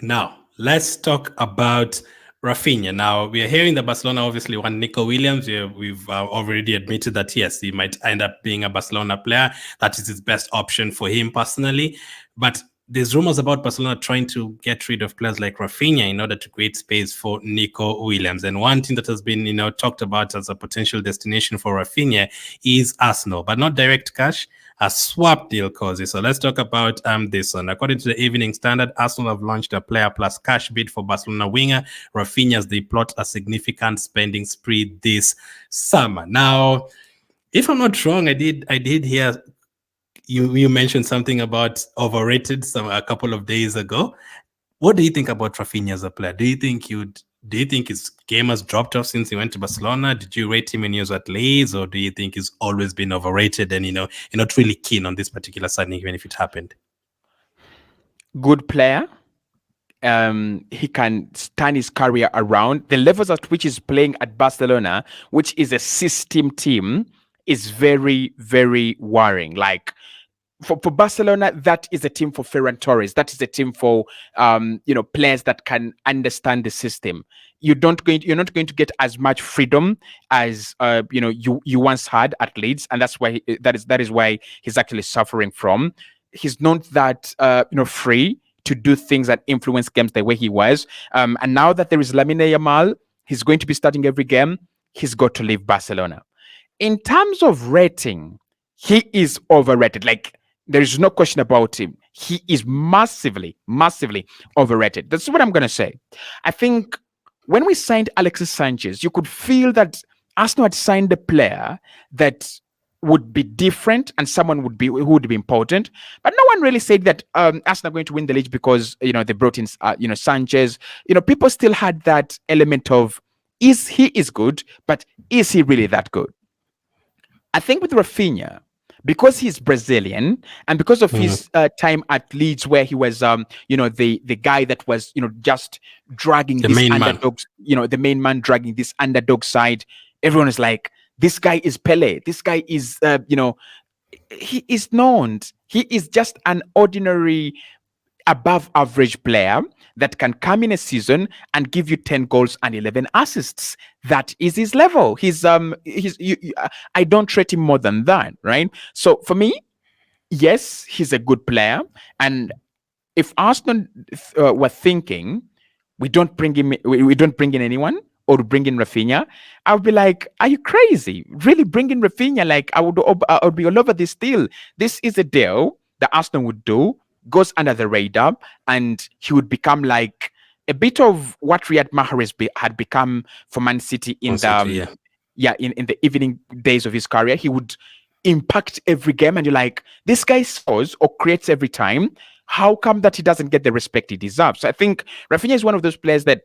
Now, let's talk about Raphinha. Now, we are hearing that Barcelona obviously want Nico Williams. We've already admitted that, yes, he might end up being a Barcelona player. That is his best option for him personally. But there's rumors about Barcelona trying to get rid of players like Raphinha in order to create space for Nico Williams. And one thing that has been, talked about as a potential destination for Raphinha is Arsenal, but not direct cash, a swap deal, Cozy. So let's talk about this one. According to the Evening Standard, Arsenal have launched a player plus cash bid for Barcelona winger Raphinha as they plot a significant spending spree this summer. Now, if I'm not wrong, I did hear you mentioned something about overrated a couple of days ago. What do you think about Raphinha as a player? Do you think his game has dropped off since he went to Barcelona? Did you rate him when he was at Leeds, or do you think he's always been overrated and you're not really keen on this particular signing, even if it happened? Good player. He can turn his career around. The levels at which he's playing at Barcelona, which is a system team, is very, very worrying. Like for Barcelona, that is a team for Ferran Torres. That is a team for players that can understand the system. You're not going to get as much freedom as you once had at Leeds, and that is why he's actually suffering from. He's not that free to do things that influence games the way he was. And now that there is Lamine Yamal, he's going to be starting every game. He's got to leave Barcelona. In terms of rating, he is overrated. Like, there is no question about him. He is massively, massively overrated. That's what I'm going to say. I think when we signed Alexis Sanchez, you could feel that Arsenal had signed a player that would be different and someone who would be important. But no one really said that Arsenal are going to win the league because they brought in Sanchez. People still had that element of he is good, but is he really that good? I think with Raphinha, because he's Brazilian and because of his time at Leeds, where he was, the guy that was, just dragging these underdogs, the main man dragging this underdog side. Everyone is like, this guy is Pele. This guy is, he is known. He is just an ordinary, above average player that can come in a season and give you 10 goals and 11 assists. That is his level. I don't rate him more than that, right? So for me, yes, he's a good player. And if Arsenal were thinking, we don't bring in anyone, or to bring in Raphinha, I would be like, are you crazy? Really bring in Raphinha? Like, I would be all over this deal. This is a deal that Arsenal would do, goes under the radar, and he would become like a bit of what Riyad Mahrez had become for Man City in the evening days of his career. He would impact every game, and you're like, this guy scores or creates every time. How come that he doesn't get the respect he deserves? So I think Raphinha is one of those players that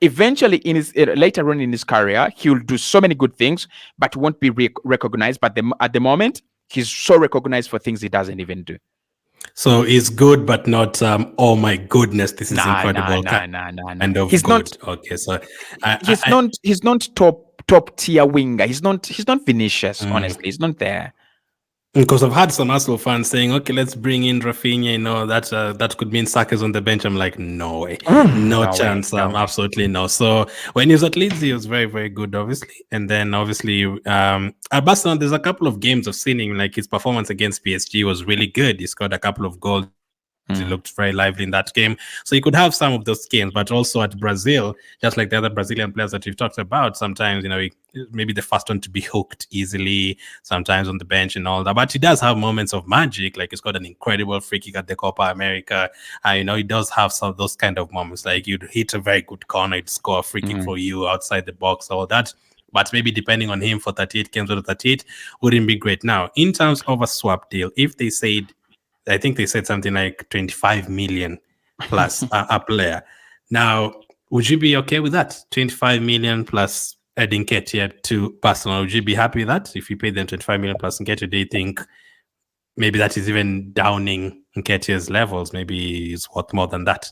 eventually, in his later on in his career, he will do so many good things, but won't be recognized. But at the moment, he's so recognized for things he doesn't even do. So he's good, but not oh my goodness, this is incredible. And he's good. Okay, so he's not top tier winger. He's not Vinicius. Honestly, he's not there. Because I've had some Arsenal fans saying, okay, let's bring in Raphinha, that could mean Saka's on the bench. I'm like, no way. No chance. Absolutely no. So when he was at Leeds, he was very, very good, obviously. And then obviously at Barcelona, there's a couple of games I've seen him, like his performance against PSG was really good. He scored a couple of goals. He looked very lively in that game. So you could have some of those games, but also at Brazil, just like the other Brazilian players that we've talked about, sometimes, maybe the first one to be hooked easily, sometimes on the bench and all that. But he does have moments of magic, like he's got an incredible free kick at the Copa America. He does have some of those kind of moments, like you'd hit a very good corner, he'd score a free kick for you outside the box, all that. But maybe depending on him for 38 games out of 38 wouldn't be great. Now, in terms of a swap deal, if they said, I think they said something like 25 million plus a player. Now, would you be okay with that? 25 million plus adding Nketiah to Barcelona. Would you be happy with that? If you pay them 25 million plus Nketiah, do you think maybe that is even downing Nketiah's levels? Maybe he's worth more than that.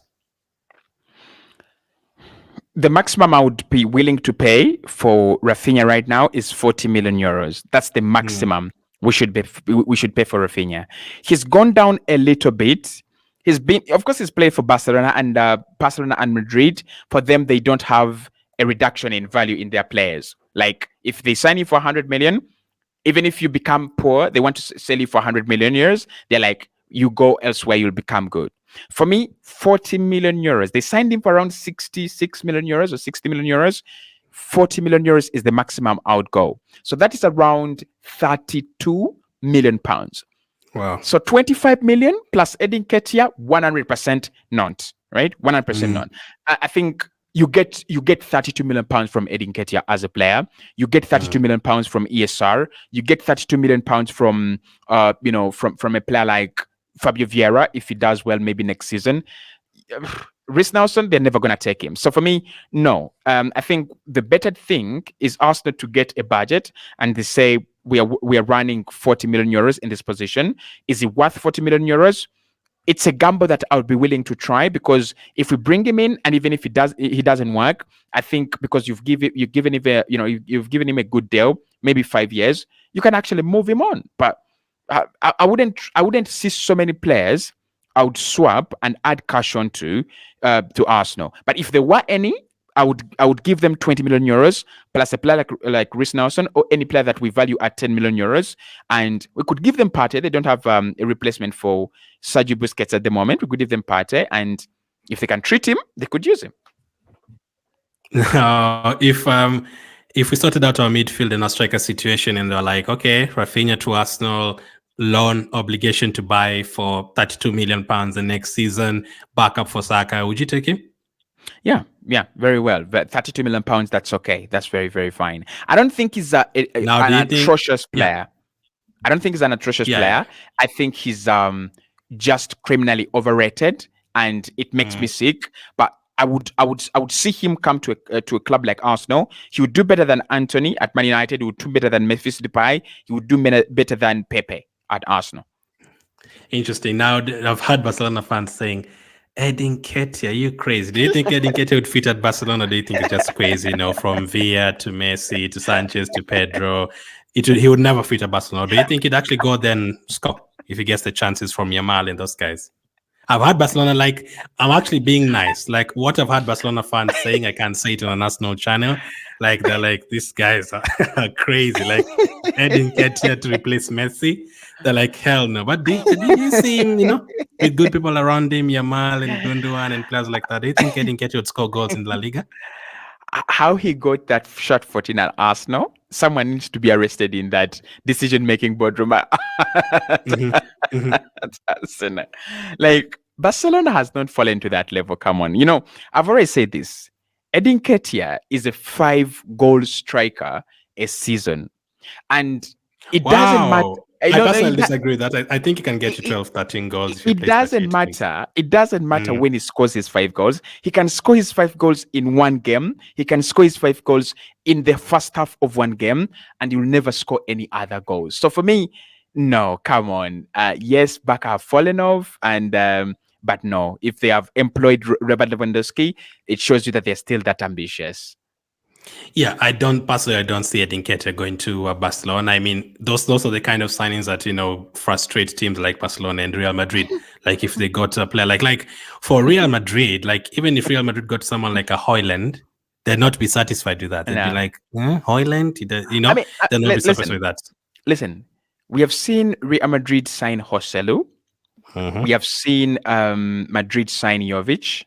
The maximum I would be willing to pay for Raphinha right now is 40 million euros. That's the maximum we should pay for Raphinha. He's gone down a little bit Of course, he's played for Barcelona and Madrid. For them, they don't have a reduction in value in their players. Like if they sign you for 100 million, even if you become poor, they want to sell you for 100 million euros. They're like, you go elsewhere, you'll become good. For me, 40 million euros. They signed him for around 66 million euros or 60 million euros. 40 million euros is the maximum I would go. So that is around 32 million pounds. Wow. So 25 million plus Eddie Nketiah, 100% not, right? 100% not. I think you get 32 million pounds from Eddie Nketiah as a player. You get 32 million pounds from ESR. You get 32 million pounds from from a player like Fabio Vieira if he does well maybe next season. Reiss Nelson, they're never going to take him. So for me, no. I think the better thing is Arsenal to get a budget and they say we are running 40 million euros in this position. Is it worth 40 million euros? It's a gamble that I would be willing to try, because if we bring him in and even if he doesn't work, I think because you've given him a good deal, maybe 5 years, you can actually move him on. But I wouldn't see so many players I would swap and add cash on to Arsenal. But if there were any, I would give them 20 million euros plus a player like Reiss Nelson or any player that we value at 10 million euros. And we could give them Partey. They don't have a replacement for Sergio Busquets at the moment. We could give them Partey. And if they can treat him, they could use him. If we sorted out our midfield and our striker situation and they're like, okay, Raphinha to Arsenal, loan obligation to buy for 32 million pounds the next season, backup for Saka, would you take him? Yeah, very well. But 32 million pounds, that's okay. That's very, very fine. I don't think he's an atrocious player. I don't think he's an atrocious player. I think he's just criminally overrated, and it makes me sick. But I would see him come to a club like Arsenal. He would do better than Anthony at Man United. He would do better than Memphis Depay. He would do better than Pepe at Arsenal. Interesting. Now I've heard Barcelona fans saying, Eddie Nketiah, are you crazy? Do you think Eddie Nketiah would fit at Barcelona? Do you think it's just crazy? From Villa to Messi to Sanchez to Pedro, he would never fit at Barcelona. Do you think he'd actually go there and score if he gets the chances from Yamal and those guys? I've had Barcelona, I'm actually being nice. Like what I've had Barcelona fans saying, I can't say it on a national channel. Like they're like, these guys are crazy. Like Eddie Nketiah to replace Messi. They're like, hell no. But did you see him, with good people around him, Yamal and Gundogan and players like that? Do you think Eddie Nketiah would score goals in La Liga? How he got that shot 14 at Arsenal, someone needs to be arrested in that decision-making boardroom. Like, Barcelona has not fallen to that level. Come on. I've already said this. Eddie Nketiah is a 5-goal striker a season. And it doesn't matter. I personally disagree with that. I think he can get you 12, 13 goals. It doesn't matter. It doesn't matter when he scores his 5 goals. He can score his 5 goals in one game. He can score his 5 goals in the first half of one game, and you'll never score any other goals. So for me, no, come on. Yes, Barca have fallen off, and but no, if they have employed Robert Lewandowski, it shows you that they're still that ambitious. Yeah, I don't see Eddie Nketiah going to Barcelona. I mean, those are the kind of signings that frustrate teams like Barcelona and Real Madrid. Like if they got a player like for Real Madrid, like even if Real Madrid got someone like a Højlund, they'd not be satisfied with that. They'd be like, Højlund, they'd not be satisfied with that. Listen, we have seen Real Madrid sign Joselu. We have seen Madrid sign Jovic.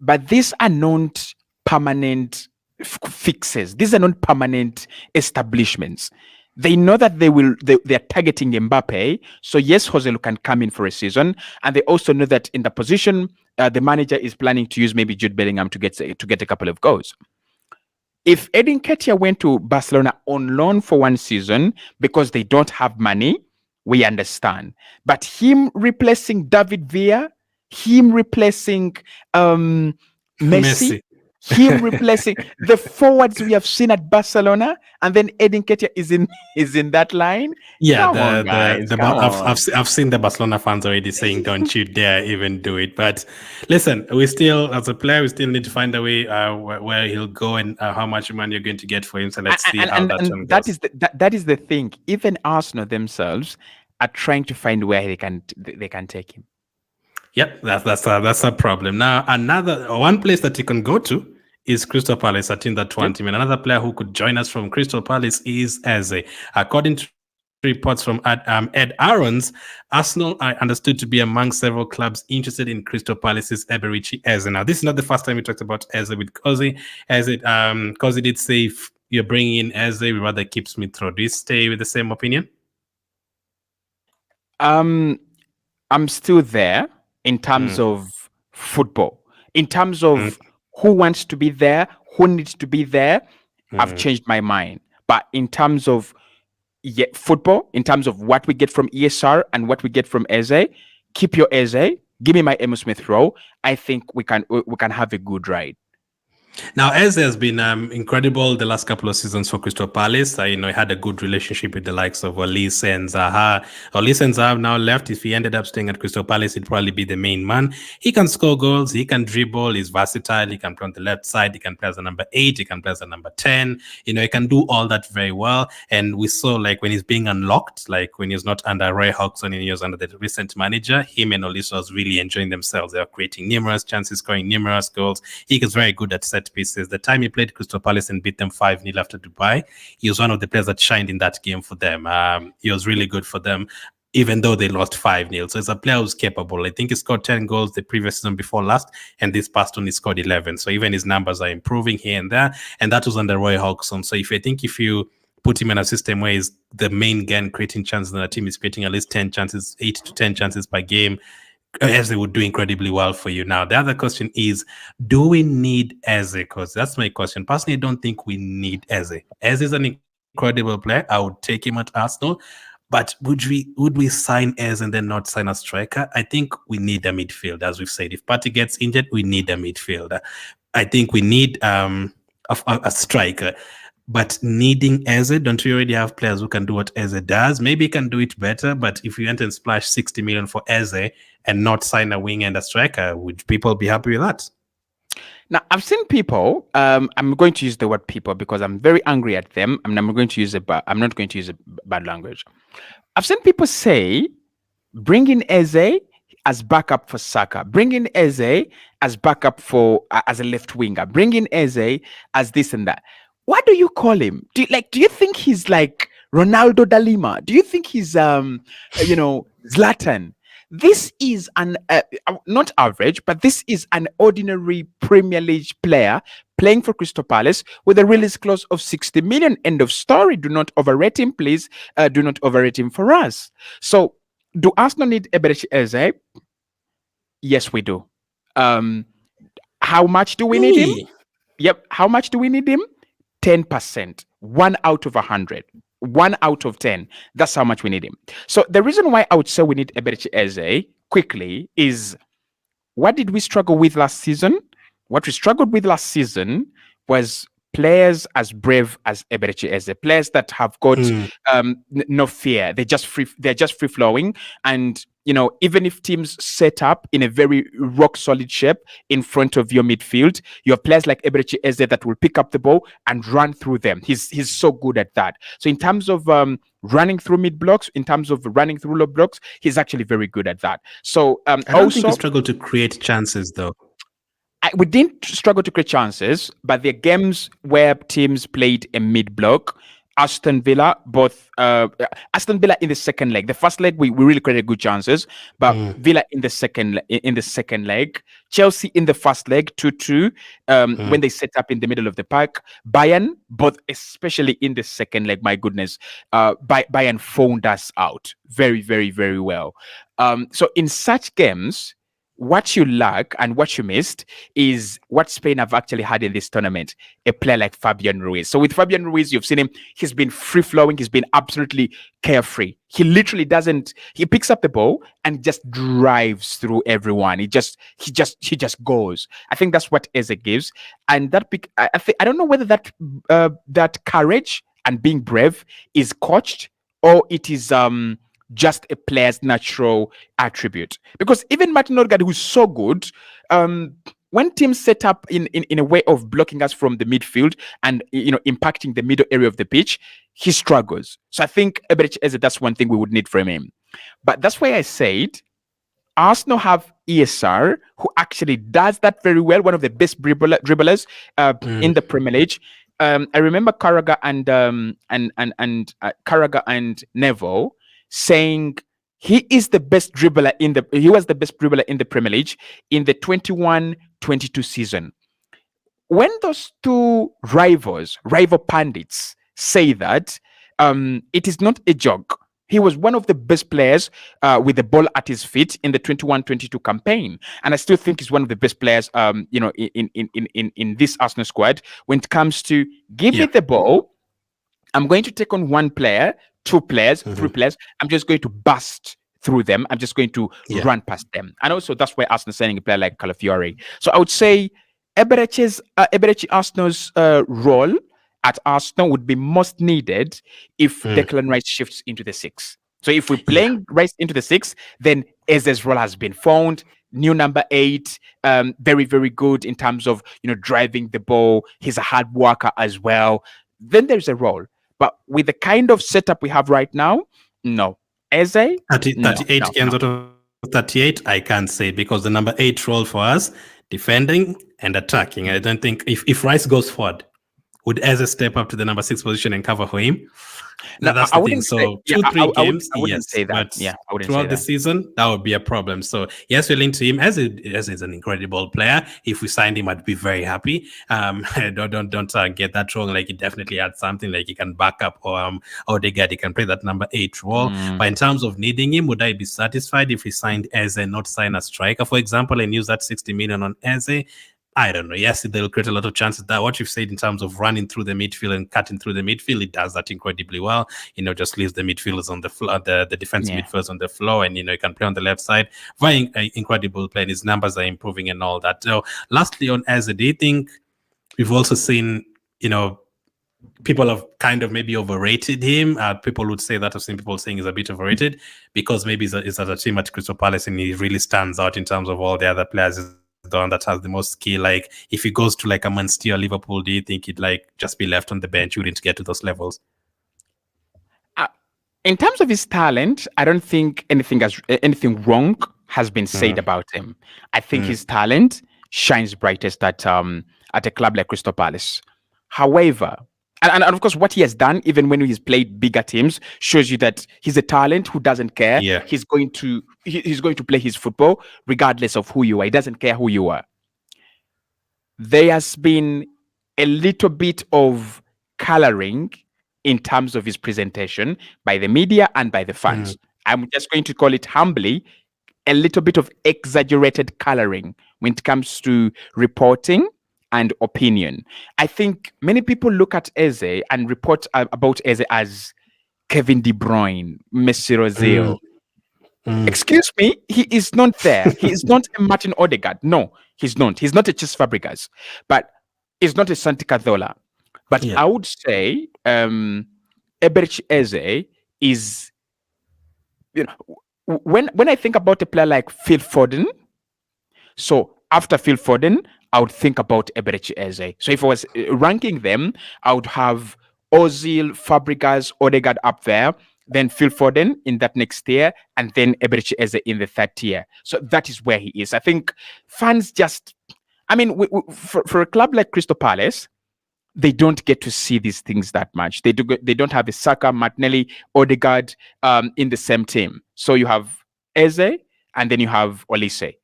But these are not permanent fixes. These are not permanent establishments. They know that they are targeting Mbappe. So yes, Joselu can come in for a season, and they also know that in the position, the manager is planning to use maybe Jude Bellingham to get a couple of goals. If Eddie Nketiah went to Barcelona on loan for one season because they don't have money, we understand. But him replacing David Villa, him replacing Messi. Him replacing the forwards we have seen at Barcelona, and then Eddie Nketiah is in that line. Yeah, I've seen the Barcelona fans already saying, "Don't you dare even do it." But listen, we still, as a player, we still need to find a way where he'll go and how much money you're going to get for him. So let's see how that goes. That is the thing. Even Arsenal themselves are trying to find where they can take him. Yep, that's a problem. Now, another one place that you can go to is Crystal Palace, a team that won team. And another player who could join us from Crystal Palace is Eze. According to reports from Ed Aarons, Arsenal are understood to be among several clubs interested in Crystal Palace's Eberechi Eze. Now, this is not the first time we talked about Eze with Kozi. Kozi did say if you're bringing in Eze, we rather keep Smith Rowe. Do you stay with the same opinion? I'm still there in terms of football. In terms of who wants to be there, who needs to be there, I've changed my mind. But in terms of football, in terms of what we get from ESR and what we get from Eze, keep your Eze, give me my Emil Smith Rowe. I think we can have a good ride. Now, Eze has been incredible the last couple of seasons for Crystal Palace. He had a good relationship with the likes of Olise and Zaha. Olise and Zaha have now left. If he ended up staying at Crystal Palace, he'd probably be the main man. He can score goals. He can dribble. He's versatile. He can play on the left side. He can play as a number 8. He can play as a number 10. He can do all that very well. And we saw, like, when he's being unlocked, like when he's not under Roy Hodgson and he was under the recent manager, him and Olise was really enjoying themselves. They were creating numerous chances, scoring numerous goals. He was very good at set pieces. The time he played Crystal Palace and beat them 5-0 after Dubai, he was one of the players that shined in that game for them. He was really good for them, even though they lost 5-0. So it's a player who's capable. I think he scored 10 goals the previous season before last, and this past one he scored 11. So even his numbers are improving here and there, and that was under Roy Hodgson. So if you put him in a system where he's the main guy creating chances, and the team is creating at least 10 chances, 8 to 10 chances per game, Eze would do incredibly well for you. Now, the other question is, do we need Eze? Because that's my question. Personally, I don't think we need Eze. Eze is an incredible player. I would take him at Arsenal. But would we sign Eze and then not sign a striker? I think we need a midfield, as we've said. If Partey gets injured, we need a midfielder. I think we need a striker. But needing Eze, don't we already have players who can do what Eze does? Maybe he can do it better, but if you went and splash 60 million for Eze and not sign a wing and a striker, would people be happy with that? Now, I've seen people, I'm going to use the word people because I'm very angry at them. I'm not going to use a bad language. I've seen people say, bring in Eze as backup for Saka, bring in Eze as backup as a left winger, bring in Eze as this and that. What do you call him? Do you think he's like Ronaldo da Lima? Do you think he's Zlatan? This is an not average, but this is an ordinary Premier League player playing for Crystal Palace with a release clause of 60 million. End of story. Do not overrate him, please. Do not overrate him for us. So, do Arsenal need Eberechi Eze? Yes, we do. How much do we need him? Yep. How much do we need him? 10%, 1 out of 100, 1 out of 10. That's how much we need him. So the reason why I would say we need Eberechi Eze quickly is, what did we struggle with last season? What we struggled with last season was players as brave as Eberechi Eze, players that have got no fear. They're just free flowing. And even if teams set up in a very rock solid shape in front of your midfield, you have players like Eberechi Eze that will pick up the ball and run through them. He's so good at that. So in terms of running through mid blocks, in terms of running through low blocks, he's actually very good at that. So I don't think we struggle to create chances though. We didn't struggle to create chances, but there are games where teams played a mid block. Aston Villa in the second leg. The first leg we really created good chances, but Villa in the second leg. Chelsea in the first leg 2-2 when they set up in the middle of the park. Bayern, both especially in the second leg. My goodness, Bayern phoned us out very, very, very well. So in such games, what you lack and what you missed is what Spain have actually had in this tournament, a player like Fabian Ruiz. So with Fabian Ruiz, you've seen him, he's been free-flowing, he's been absolutely carefree. He literally he picks up the ball and just drives through everyone. He just goes. I think that's what Eze gives. And I don't know whether that courage and being brave is coached or it is just a player's natural attribute. Because even Martin Odegaard, who's so good, when teams set up in a way of blocking us from the midfield and impacting the middle area of the pitch, he struggles. So I think Eberechi Eze, that's one thing we would need from him. But that's why I said Arsenal have ESR, who actually does that very well, one of the best dribblers in the Premier League. I remember Carragher and Carragher and Neville saying he was the best dribbler in the Premier League in the 21-22 season. When those two rival pundits say that, it is not a joke. He was one of the best players with the ball at his feet in the 21-22 campaign, and I still think he's one of the best players, in this Arsenal squad. When it comes to give me the ball, I'm going to take on one player, two players, three players. I'm just going to bust through them. I'm just going to run past them, and also that's why Arsenal signing a player like Calafiori. So I would say Eberechi Arsenal's role at Arsenal would be most needed if Declan Rice shifts into the 6. So if we're playing Rice into the 6, then Eze's role has been found. New number 8, very, very good in terms of driving the ball. He's a hard worker as well. Then there's a role. But with the kind of setup we have right now, no. Eze? 38 games out of 38, I can't say, because the number 8 role for us, defending and attacking. I don't think if Rice goes forward, would Eze step up to the number 6 position and cover for him? No, that's the thing. So 2-3 games, I wouldn't say that. But I wouldn't throughout say the that. season, that would be a problem. So yes, we're linked to him. Eze is an incredible player. If we signed him, I'd be very happy. Don't get that wrong. Like, he definitely had something. Like, he can back up Odegaard. He can play that number 8 role. But in terms of needing him, would I be satisfied if we signed Eze and not sign a striker, for example, and use that 60 million on Eze? I don't know. Yes, they'll create a lot of chances. That what you've said in terms of running through the midfield and cutting through the midfield, it does that incredibly well. Just leaves the midfielders on the floor, the defensive midfielders on the floor, and he can play on the left side. Very incredible play. His numbers are improving and all that. So, lastly, on Eze, do you think we've also seen, people have kind of maybe overrated him? People would say that. I've seen people saying he's a bit overrated because maybe he's at a team at Crystal Palace and he really stands out in terms of all the other players. The one that has the most skill. Like, if he goes to like a Man City or Liverpool, do you think he'd just be left on the bench? You wouldn't get to those levels. In terms of his talent, I don't think anything wrong has been said about him. I think his talent shines brightest at a club like Crystal Palace. However, and of course, what he has done, even when he's played bigger teams, shows you that he's a talent who doesn't care. Yeah. He's going to play his football regardless of who you are. He doesn't care who you are. There has been a little bit of coloring in terms of his presentation by the media and by the fans. I'm just going to call it humbly, a little bit of exaggerated coloring when it comes to reporting and opinion. I think many people look at Eze and report about Eze as Kevin De Bruyne, Messi Ozil. Excuse me, he is not there. He is not a Martin Odegaard. No, he's not. He's not a Chess Fabregas, but he's not a Santi Cazorla. But I would say Eberechi Eze is, when I think about a player like Phil Foden, so after Phil Foden, I would think about Eberechi Eze. So if I was ranking them, I would have Ozil, Fabregas, Odegaard up there, then Phil Foden in that next tier, and then Eberechi Eze in the 3rd tier. So that is where he is. I think fans for a club like Crystal Palace, they don't get to see these things that much. They don't have a Saka, Martinelli, Odegaard in the same team. So you have Eze, and then you have Olise.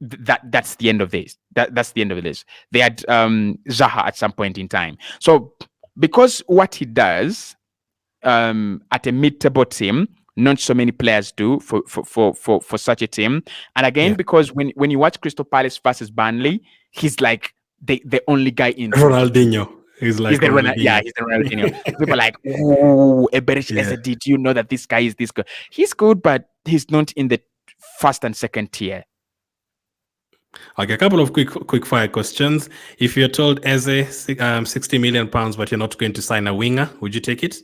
That's the end of this. That's the end of this. They had Zaha at some point in time. So because what he does at a mid-table team, not so many players do for such a team. And again, because when you watch Crystal Palace versus Burnley, he's like the only guy in Ronaldinho. He's the Ronaldinho. He's the Ronaldinho. People are like, oh, Eberechi Eze, did you know that this guy is this good? He's good, but he's not in the 1st and 2nd tier. Okay, a couple of quick fire questions. If you're told Eze, 60 million pounds, but you're not going to sign a winger, would you take it?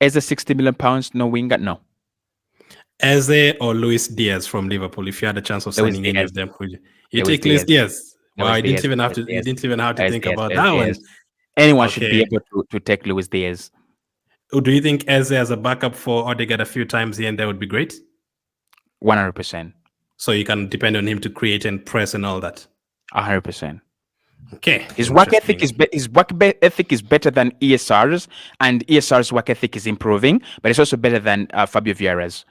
Eze, 60 million pounds, no winger, no. Eze or Luis Diaz from Liverpool, if you had a chance of signing any of them, would you take Luis Diaz? Wow, you didn't even have to think about that one. Anyone should be able to take Luis Diaz. Do you think Eze as a backup for Odegaard a few times here and there would be great? 100%. So you can depend on him to create and press and all that. 100%. Okay. His work ethic is better than ESR's, and ESR's work ethic is improving, but it's also better than Fabio Vieira's.